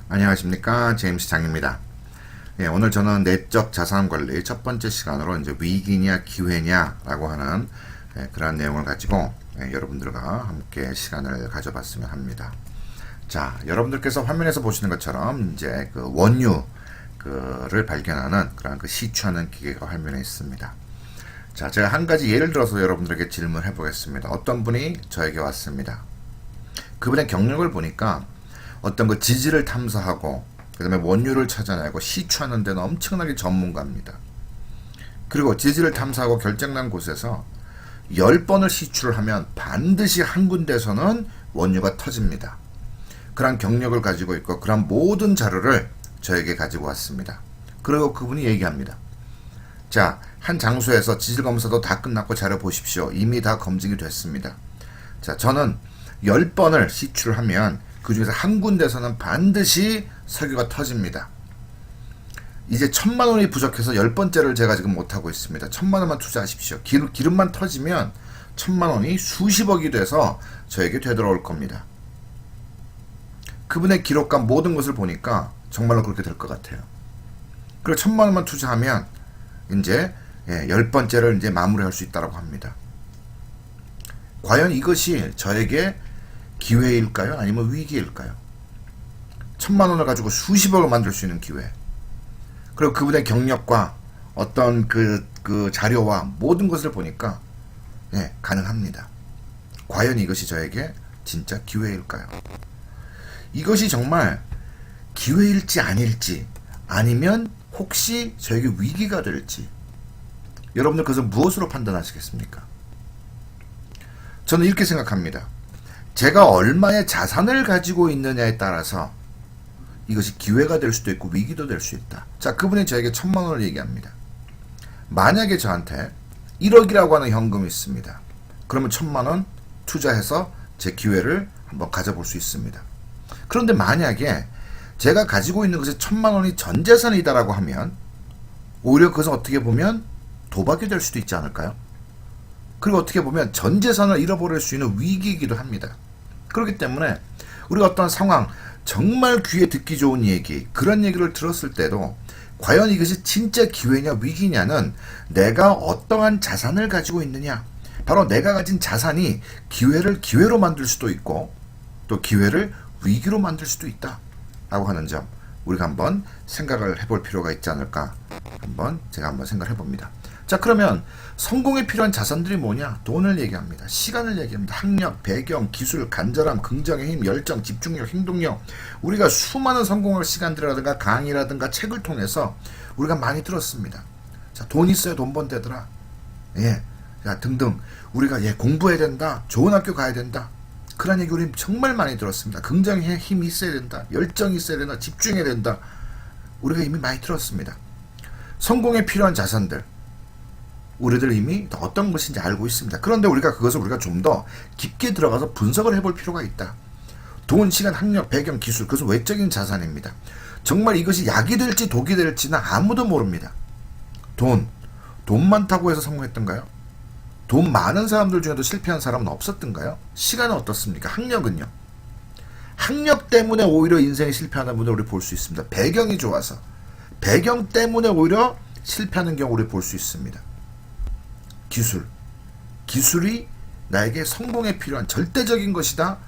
안녕하십니까, 제임스 장입니다. 예, 오늘 저는 내적 자산 관리 첫 번째 시간으로 이제 위기냐 기회냐라고 하는 그런 내용을 가지고 여러분들과 함께 시간을 가져봤으면 합니다. 자, 여러분들께서 화면에서 보시는 것처럼 이제 그 원유를 발견하는 그런 그 시추하는 기계가 화면에 있습니다. 자, 제가 한 가지 예를 들어서 여러분들에게 질문해 보겠습니다. 어떤 분이 저에게 왔습니다. 그분의 경력을 보니까 어떤 그 지질을 탐사하고 그 다음에 원유를 찾아내고 시추하는 데는 엄청나게 전문가입니다. 그리고 지질을 탐사하고 결정난 곳에서 10번을 시추를 하면 반드시 한 군데에서는 원유가 터집니다. 그런 경력을 가지고 있고 그런 모든 자료를 저에게 가지고 왔습니다. 그리고 그분이 얘기합니다. 자, 한 장소에서 지질 검사도 다 끝났고 자료 보십시오. 이미 다 검증이 됐습니다. 자, 저는 10번을 시추를 하면 그 중에서 한 군데서는 반드시 석유가 터집니다. 이제 1,000만 원이 부족해서 10번째를 제가 지금 못하고 있습니다. 1,000만 원만 투자하십시오. 기름만 터지면 1,000만 원이 수십억이 돼서 저에게 되돌아올 겁니다. 그분의 기록과 모든 것을 보니까 정말로 그렇게 될 것 같아요. 그리고 1,000만 원만 투자하면 이제 10번째를 이제 마무리할 수 있다고 합니다. 과연 이것이 저에게 기회일까요? 아니면 위기일까요? 1,000만 원을 가지고 수십억을 만들 수 있는 기회. 그리고 그분의 경력과 어떤 그 자료와 모든 것을 보니까 가능합니다. 과연 이것이 저에게 진짜 기회일까요? 이것이 정말 기회일지 아닐지, 아니면 혹시 저에게 위기가 될지, 여러분들 그것을 무엇으로 판단하시겠습니까? 저는 이렇게 생각합니다. 제가 얼마의 자산을 가지고 있느냐에 따라서 이것이 기회가 될 수도 있고 위기도 될 수 있다. 자, 그분이 저에게 1,000만 원을 얘기합니다. 만약에 저한테 1억이라고 하는 현금이 있습니다. 그러면 1,000만 원 투자해서 제 기회를 한번 가져볼 수 있습니다. 그런데 만약에 제가 가지고 있는 것이 1,000만 원이 전 재산이다라고 하면 오히려 그것은 어떻게 보면 도박이 될 수도 있지 않을까요? 그리고 어떻게 보면 전 재산을 잃어버릴 수 있는 위기이기도 합니다. 그렇기 때문에 우리가 어떤 상황, 정말 귀에 듣기 좋은 얘기, 그런 얘기를 들었을 때도 과연 이것이 진짜 기회냐 위기냐는 내가 어떠한 자산을 가지고 있느냐, 바로 내가 가진 자산이 기회를 기회로 만들 수도 있고 또 기회를 위기로 만들 수도 있다 라고 하는 점, 우리가 한번 생각을 해볼 필요가 있지 않을까, 제가 한번 생각을 해봅니다. 자, 그러면 성공에 필요한 자산들이 뭐냐? 돈을 얘기합니다. 시간을 얘기합니다. 학력, 배경, 기술, 간절함, 긍정의 힘, 열정, 집중력, 행동력. 우리가 수많은 성공할 시간들이라든가 강의라든가 책을 통해서 우리가 많이 들었습니다. 자, 돈 있어야 돈 번대더라. 자, 등등. 우리가 공부해야 된다. 좋은 학교 가야 된다. 그런 얘기 우리 정말 많이 들었습니다. 긍정의 힘이 있어야 된다. 열정이 있어야 된다. 집중해야 된다. 우리가 이미 많이 들었습니다. 성공에 필요한 자산들, 우리들 이미 어떤 것인지 알고 있습니다. 그런데 그것을 우리가 좀 더 깊게 들어가서 분석을 해볼 필요가 있다. 돈, 시간, 학력, 배경, 기술, 그것은 외적인 자산입니다. 정말 이것이 약이 될지 독이 될지는 아무도 모릅니다. 돈 많다고 해서 성공했던가요? 돈 많은 사람들 중에도 실패한 사람은 없었던가요? 시간은 어떻습니까? 학력은요? 학력 때문에 오히려 인생에 실패하는 분들 우리 볼 수 있습니다. 배경이 좋아서, 배경 때문에 오히려 실패하는 경우 우리 볼 수 있습니다. 기술이 나에게 성공에 필요한 절대적인 것이다,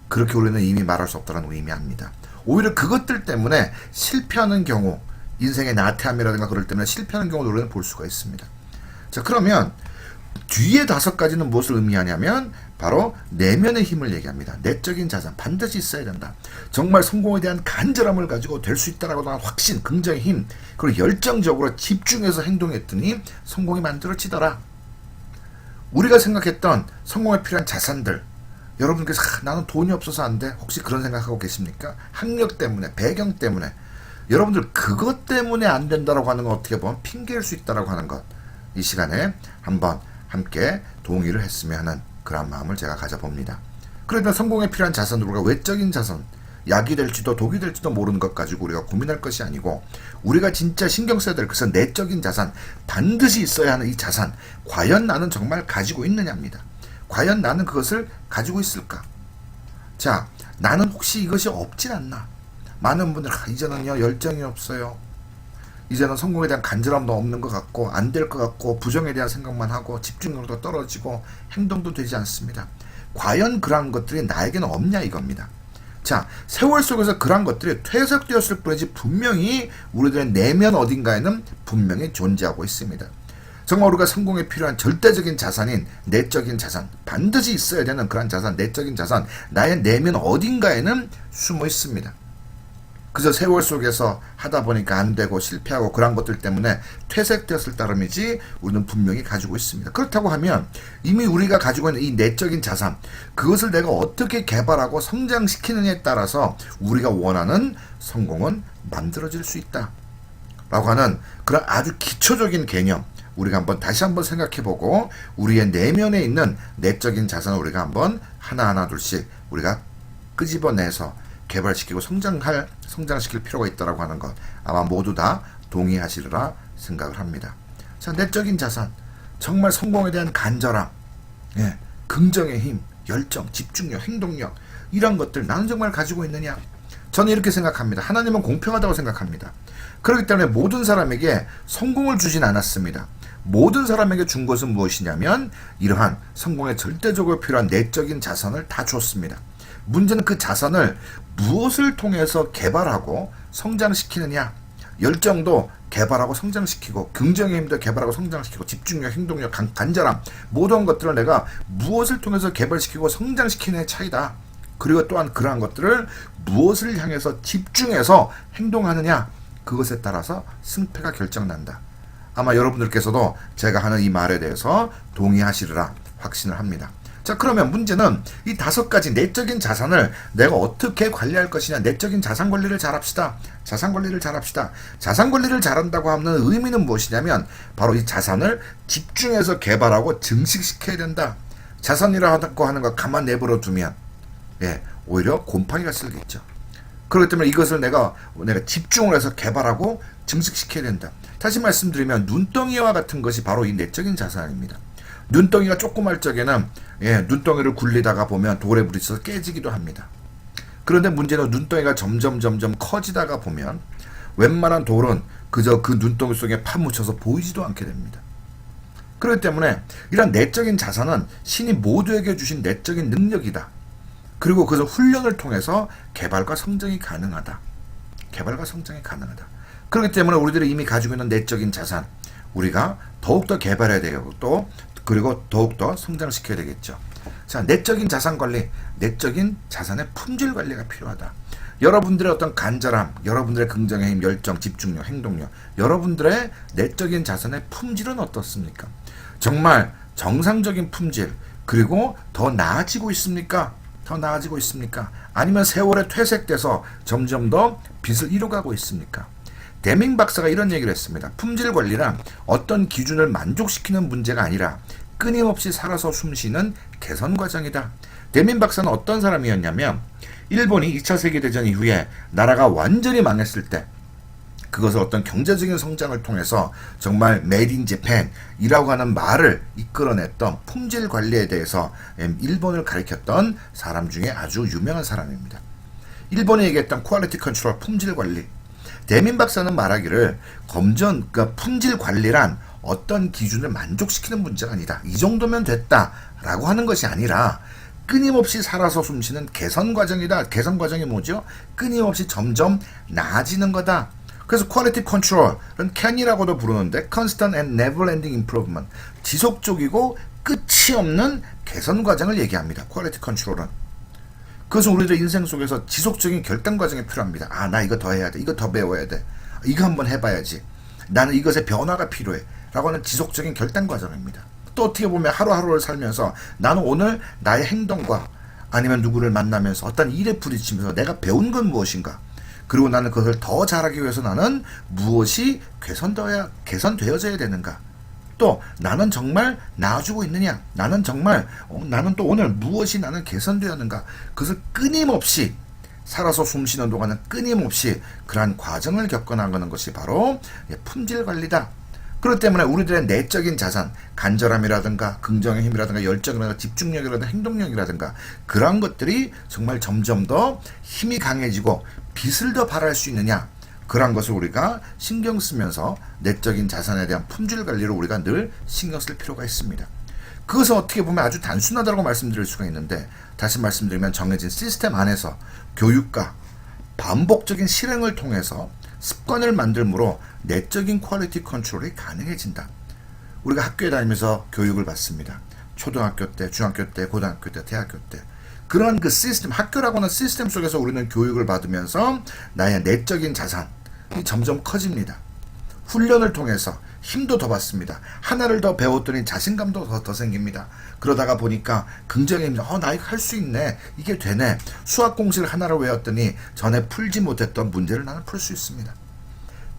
그렇게 우리는 이미 말할 수 없다는 걸 이미 압니다. 오히려 그것들 때문에 실패하는 경우, 인생의 나태함이라든가 그럴 때문에 실패하는 경우도 우리는 볼 수가 있습니다. 자, 그러면 뒤에 5가지는 무엇을 의미하냐면 바로 내면의 힘을 얘기합니다. 내적인 자산 반드시 있어야 된다. 정말 성공에 대한 간절함을 가지고 될 수 있다라고 하는 확신, 긍정의 힘, 그리고 열정적으로 집중해서 행동했더니 성공이 만들어지더라. 우리가 생각했던 성공에 필요한 자산들, 여러분께서 나는 돈이 없어서 안 돼, 혹시 그런 생각하고 계십니까? 학력 때문에, 배경 때문에, 여러분들 그것 때문에 안 된다라고 하는 건 어떻게 보면 핑계일 수 있다라고 하는 것, 이 시간에 한번 함께 동의를 했으면 하는 그런 마음을 제가 가져봅니다. 그러면 성공에 필요한 자산으로 우리가 외적인 자산, 약이 될지도 독이 될지도 모르는 것 가지고 우리가 고민할 것이 아니고, 우리가 진짜 신경 써야 될 것은 내적인 자산, 반드시 있어야 하는 이 자산, 과연 나는 정말 가지고 있느냐입니다. 과연 나는 그것을 가지고 있을까? 자, 나는 혹시 이것이 없진 않나? 많은 분들 이제는요 열정이 없어요. 이제는 성공에 대한 간절함도 없는 것 같고 안 될 것 같고 부정에 대한 생각만 하고 집중력도 떨어지고 행동도 되지 않습니다. 과연 그러한 것들이 나에게는 없냐 이겁니다. 자, 세월 속에서 그러한 것들이 퇴색되었을 뿐이지 분명히 우리들의 내면 어딘가에는 분명히 존재하고 있습니다. 정말 우리가 성공에 필요한 절대적인 자산인 내적인 자산, 반드시 있어야 되는 그런 자산, 내적인 자산, 나의 내면 어딘가에는 숨어 있습니다. 그저 세월 속에서 하다 보니까 안 되고 실패하고 그런 것들 때문에 퇴색되었을 따름이지 우리는 분명히 가지고 있습니다. 그렇다고 하면 이미 우리가 가지고 있는 이 내적인 자산, 그것을 내가 어떻게 개발하고 성장시키느냐에 따라서 우리가 원하는 성공은 만들어질 수 있다 라고 하는 그런 아주 기초적인 개념, 우리가 한번 다시 한번 생각해보고 우리의 내면에 있는 내적인 자산을 우리가 한번 하나하나 둘씩 우리가 끄집어내서 개발시키고 성장시킬 필요가 있다라고 하는 것 아마 모두 다 동의하시리라 생각을 합니다. 자, 내적인 자산, 정말 성공에 대한 간절함, 긍정의 힘, 열정, 집중력, 행동력, 이런 것들 나는 정말 가지고 있느냐? 저는 이렇게 생각합니다. 하나님은 공평하다고 생각합니다. 그렇기 때문에 모든 사람에게 성공을 주진 않았습니다. 모든 사람에게 준 것은 무엇이냐면 이러한 성공에 절대적으로 필요한 내적인 자산을 다 줬습니다. 문제는 그 자산을 무엇을 통해서 개발하고 성장시키느냐. 열정도 개발하고 성장시키고 긍정의 힘도 개발하고 성장시키고 집중력, 행동력, 간절함 모든 것들을 내가 무엇을 통해서 개발시키고 성장시키느냐의 차이다. 그리고 또한 그러한 것들을 무엇을 향해서 집중해서 행동하느냐, 그것에 따라서 승패가 결정난다. 아마 여러분들께서도 제가 하는 이 말에 대해서 동의하시리라 확신을 합니다. 자, 그러면 문제는 이 5가지 내적인 자산을 내가 어떻게 관리할 것이냐. 내적인 자산 관리를 잘합시다. 자산 관리를 잘합시다. 자산 관리를 잘한다고 하는 의미는 무엇이냐면 바로 이 자산을 집중해서 개발하고 증식시켜야 된다. 자산이라고 하는 거 가만 내버려 두면 오히려 곰팡이가 쓸겠죠. 그렇기 때문에 이것을 내가 집중을 해서 개발하고 증식시켜야 된다. 다시 말씀드리면 눈덩이와 같은 것이 바로 이 내적인 자산입니다. 눈덩이가 조그말 적에는 눈덩이를 굴리다가 보면 돌에 부딪혀서 깨지기도 합니다. 그런데 문제는 눈덩이가 점점 커지다가 보면 웬만한 돌은 그저 그 눈덩이 속에 파묻혀서 보이지도 않게 됩니다. 그렇기 때문에 이런 내적인 자산은 신이 모두에게 주신 내적인 능력이다. 그리고 그래서 훈련을 통해서 개발과 성장이 가능하다. 개발과 성장이 가능하다. 그렇기 때문에 우리들이 이미 가지고 있는 내적인 자산, 우리가 더욱더 개발해야 되고 또 그리고 더욱더 성장시켜야 되겠죠. 자, 내적인 자산 관리, 내적인 자산의 품질 관리가 필요하다. 여러분들의 어떤 간절함, 여러분들의 긍정의 힘, 열정, 집중력, 행동력, 여러분들의 내적인 자산의 품질은 어떻습니까? 정말 정상적인 품질, 그리고 더 나아지고 있습니까? 더 나아지고 있습니까? 아니면 세월에 퇴색돼서 점점 더 빛을 잃어가고 있습니까? 데밍 박사가 이런 얘기를 했습니다. 품질 관리란 어떤 기준을 만족시키는 문제가 아니라 끊임없이 살아서 숨쉬는 개선 과정이다. 데밍 박사는 어떤 사람이었냐면 일본이 2차 세계대전 이후에 나라가 완전히 망했을 때 그것을 어떤 경제적인 성장을 통해서 정말 메이드 인 재팬이라고 하는 말을 이끌어냈던 품질 관리에 대해서 일본을 가리켰던 사람 중에 아주 유명한 사람입니다. 일본이 얘기했던 퀄리티 컨트롤, 품질 관리. 데민 박사는 말하기를 그러니까 품질 관리란 어떤 기준을 만족시키는 문제가 아니다. 이 정도면 됐다라고 하는 것이 아니라 끊임없이 살아서 숨쉬는 개선 과정이다. 개선 과정이 뭐죠? 끊임없이 점점 나아지는 거다. 그래서 퀄리티 컨트롤은 CAN이라고도 부르는데 Constant and Never Ending Improvement, 지속적이고 끝이 없는 개선 과정을 얘기합니다. 퀄리티 컨트롤은. 그래서 우리들 인생 속에서 지속적인 결단 과정이 필요합니다. 아, 나 이거 더 해야 돼. 이거 더 배워야 돼. 이거 한번 해봐야지. 나는 이것에 변화가 필요해. 라고 하는 지속적인 결단 과정입니다. 또 어떻게 보면 하루하루를 살면서 나는 오늘 나의 행동과 아니면 누구를 만나면서 어떤 일에 부딪히면서 내가 배운 건 무엇인가. 그리고 나는 그것을 더 잘하기 위해서 나는 무엇이 개선되어져야 되는가. 또 나는 정말 나아지고 있느냐. 나는 정말 나는 또 오늘 무엇이 나는 개선되었는가. 그것을 끊임없이 살아서 숨쉬는 동안은 끊임없이 그러한 과정을 겪어나가는 것이 바로 품질 관리다. 그렇기 때문에 우리들의 내적인 자산, 간절함이라든가 긍정의 힘이라든가 열정이라든가 집중력이라든가 행동력이라든가 그러한 것들이 정말 점점 더 힘이 강해지고 빚을 더 발할 수 있느냐, 그러한 것을 우리가 신경 쓰면서 내적인 자산에 대한 품질 관리를 우리가 늘 신경 쓸 필요가 있습니다. 그것은 어떻게 보면 아주 단순하다고 말씀드릴 수가 있는데, 다시 말씀드리면 정해진 시스템 안에서 교육과 반복적인 실행을 통해서 습관을 만들므로 내적인 퀄리티 컨트롤이 가능해진다. 우리가 학교에 다니면서 교육을 받습니다. 초등학교 때, 중학교 때, 고등학교 때, 대학교 때. 그런 그 시스템, 학교라고 하는 시스템 속에서 우리는 교육을 받으면서 나의 내적인 자산이 점점 커집니다. 훈련을 통해서 힘도 더 받습니다. 하나를 더 배웠더니 자신감도 더 생깁니다. 그러다가 보니까 긍정의 힘, 나 이거 할 수 있네. 이게 되네. 수학 공식을 하나를 외웠더니 전에 풀지 못했던 문제를 나는 풀 수 있습니다.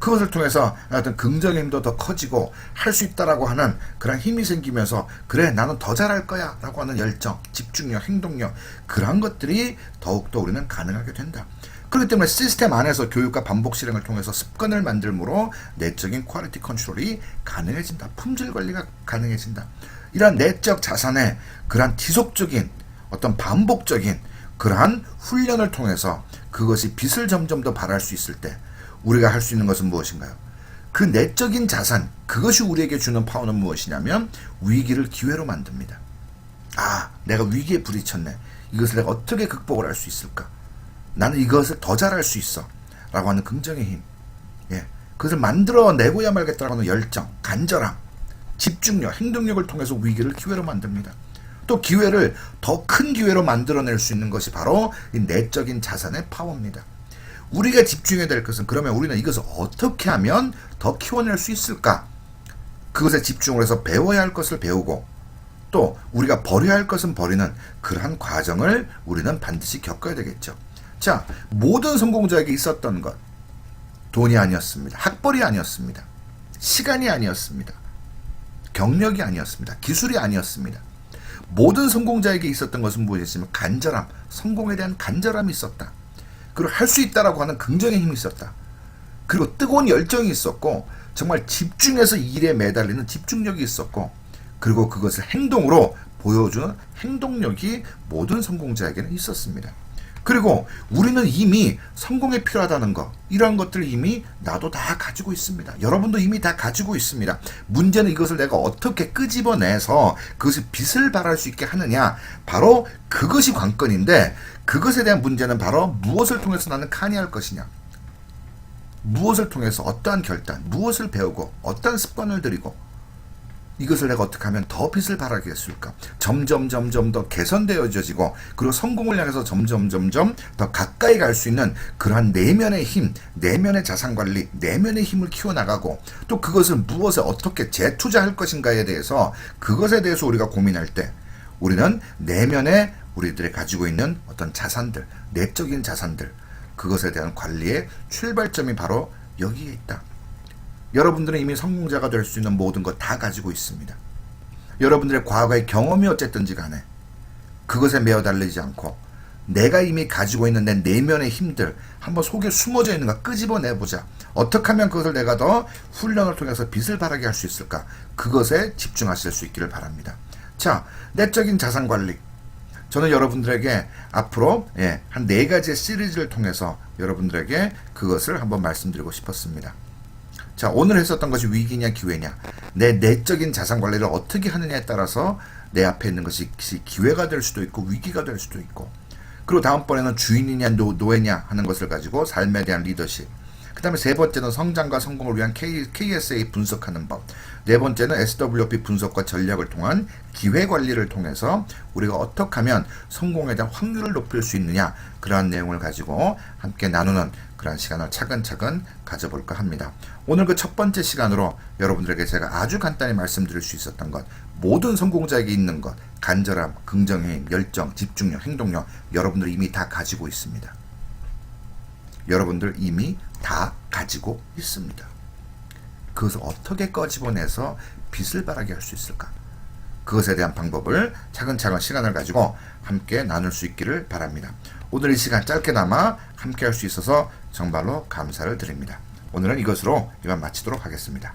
그것을 통해서 어떤 긍정의 힘도 더 커지고 할 수 있다라고 하는 그런 힘이 생기면서, 그래 나는 더 잘할 거야 라고 하는 열정, 집중력, 행동력, 그런 것들이 더욱더 우리는 가능하게 된다. 그렇기 때문에 시스템 안에서 교육과 반복 실행을 통해서 습관을 만들므로 내적인 퀄리티 컨트롤이 가능해진다. 품질 관리가 가능해진다. 이러한 내적 자산의 그러한 지속적인 어떤 반복적인 그러한 훈련을 통해서 그것이 빚을 점점 더 발할 수 있을 때 우리가 할 수 있는 것은 무엇인가요? 그 내적인 자산, 그것이 우리에게 주는 파워는 무엇이냐면 위기를 기회로 만듭니다. 내가 위기에 부딪혔네. 이것을 내가 어떻게 극복을 할 수 있을까? 나는 이것을 더 잘할 수 있어 라고 하는 긍정의 힘, 그것을 만들어내고야 말겠다라고 하는 열정, 간절함, 집중력, 행동력을 통해서 위기를 기회로 만듭니다. 또 기회를 더 큰 기회로 만들어낼 수 있는 것이 바로 이 내적인 자산의 파워입니다. 우리가 집중해야 될 것은, 그러면 우리는 이것을 어떻게 하면 더 키워낼 수 있을까? 그것에 집중을 해서 배워야 할 것을 배우고, 또 우리가 버려야 할 것은 버리는 그러한 과정을 우리는 반드시 겪어야 되겠죠. 자, 모든 성공자에게 있었던 것, 돈이 아니었습니다. 학벌이 아니었습니다. 시간이 아니었습니다. 경력이 아니었습니다. 기술이 아니었습니다. 모든 성공자에게 있었던 것은 무엇이었냐면 간절함, 성공에 대한 간절함이 있었다. 그리고 할 수 있다라고 하는 긍정의 힘이 있었다. 그리고 뜨거운 열정이 있었고, 정말 집중해서 일에 매달리는 집중력이 있었고, 그리고 그것을 행동으로 보여주는 행동력이 모든 성공자에게는 있었습니다. 그리고 우리는 이미 성공에 필요하다는 것, 이러한 것들을 이미 나도 다 가지고 있습니다. 여러분도 이미 다 가지고 있습니다. 문제는 이것을 내가 어떻게 끄집어내서 그것이 빚을 발할 수 있게 하느냐, 바로 그것이 관건인데, 그것에 대한 문제는 바로 무엇을 통해서 나는 카니할 것이냐, 무엇을 통해서 어떠한 결단, 무엇을 배우고 어떠한 습관을 들이고, 이것을 내가 어떻게 하면 더 빚을 발하게 했을까? 점점 더 개선되어지고, 그리고 성공을 향해서 점점 더 가까이 갈 수 있는 그러한 내면의 힘, 내면의 자산관리, 내면의 힘을 키워나가고, 또 그것을 무엇에 어떻게 재투자할 것인가에 대해서, 그것에 대해서 우리가 고민할 때 우리는 내면에 우리들이 가지고 있는 어떤 자산들, 내적인 자산들, 그것에 대한 관리의 출발점이 바로 여기에 있다. 여러분들은 이미 성공자가 될 수 있는 모든 것 다 가지고 있습니다. 여러분들의 과거의 경험이 어쨌든지 간에 그것에 매어달리지 않고, 내가 이미 가지고 있는 내 내면의 힘들, 한번 속에 숨어져 있는 거 끄집어내보자. 어떻게 하면 그것을 내가 더 훈련을 통해서 빚을 발하게 할 수 있을까? 그것에 집중하실 수 있기를 바랍니다. 자, 내적인 자산 관리. 저는 여러분들에게 앞으로 한 4가지의 시리즈를 통해서 여러분들에게 그것을 한번 말씀드리고 싶었습니다. 자, 오늘 했었던 것이 위기냐 기회냐, 내 내적인 자산 관리를 어떻게 하느냐에 따라서 내 앞에 있는 것이 기회가 될 수도 있고 위기가 될 수도 있고, 그리고 다음번에는 주인이냐 노예냐 하는 것을 가지고 삶에 대한 리더십, 그 다음에 3번째는 성장과 성공을 위한 KSA 분석하는 법, 4번째는 SWP 분석과 전략을 통한 기회 관리를 통해서 우리가 어떻게 하면 성공에 대한 확률을 높일 수 있느냐, 그러한 내용을 가지고 함께 나누는 그런 시간을 차근차근 가져볼까 합니다. 오늘 그 첫 번째 시간으로 여러분들에게 제가 아주 간단히 말씀드릴 수 있었던 것, 모든 성공자에게 있는 것, 간절함, 긍정의 힘, 열정, 집중력, 행동력, 여러분들 이미 다 가지고 있습니다. 여러분들 이미 다 가지고 있습니다. 그것을 어떻게 꺼집어내서 빚을 발하게 할 수 있을까? 그것에 대한 방법을 차근차근 시간을 가지고 함께 나눌 수 있기를 바랍니다. 오늘 이 시간 짧게나마 함께 할 수 있어서 정말로 감사를 드립니다. 오늘은 이것으로 이만 마치도록 하겠습니다.